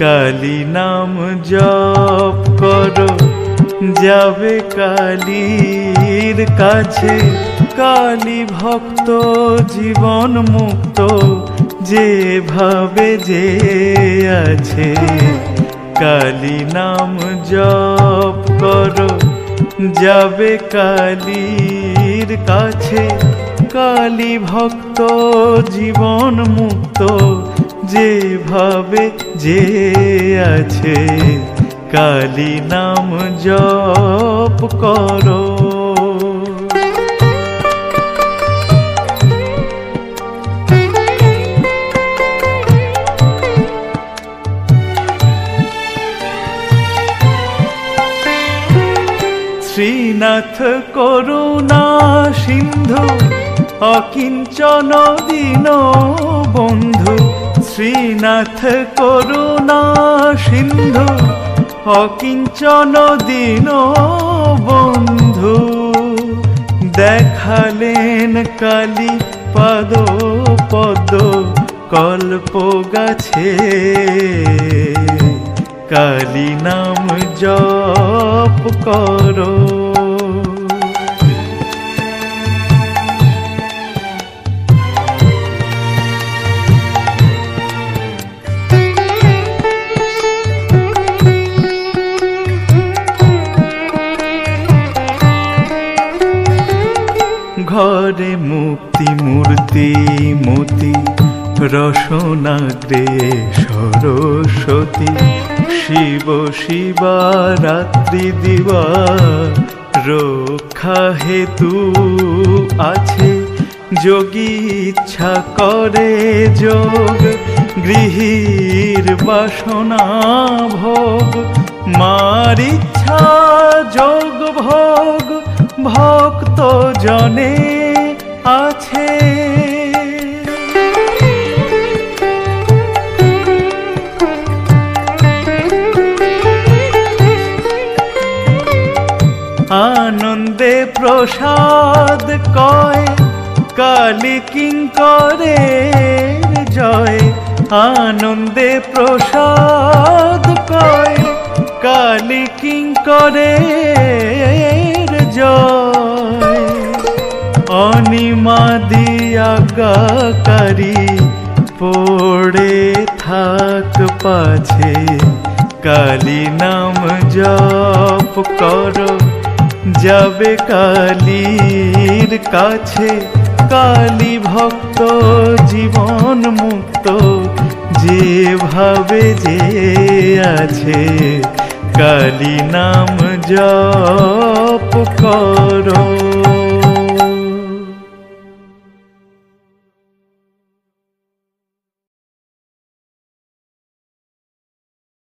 কালী নাম জপ করো, যাবে কালীর কাছে। কালী ভক্ত জীবন মুক্ত, যেভাবে যে আছে। কালী নাম জপ করো, যাবে কালীর কাছে। কালী ভক্ত জীবন মুক্ত, যেভাবে যে আছে। কালী নাম জপ করো। শ্রীনাথ করুণা সিন্ধু, অকিঞ্চন দীন বন্ধু। শ্রীনাথ করুণা সিন্ধু, অকিঞ্চন দীন বন্ধু। দেখালেন কালী পাদ পদ্ম কল্প গাছে। কালী নাম জপ করো। ঘরে মুক্তি মূর্তি মতি, রসনাগ্রে সরস্বতী। শিব শিবা রাত্রি দিবা, রক্ষা হেতু আছে। যোগী ইচ্ছা করে যোগ, গৃহীর বাসনা ভোগ। মার ইচ্ছা যোগ ভোগ, ভক্ত জনে আছে। আনন্দে প্রসাদ কয়, কালী কিঙ্করের জয়। আনন্দে প্রসাদ কয়, কালী কিঙ্করের জয়। অনিমাদি আজ্ঞাকারী, পড়ে থাক পাছে। কালী নাম জপ করো, যাবে কালীর কাছে। কালী ভক্ত জীবন মুক্ত, যেভাবে যে আছে। কালী নাম জপ করো।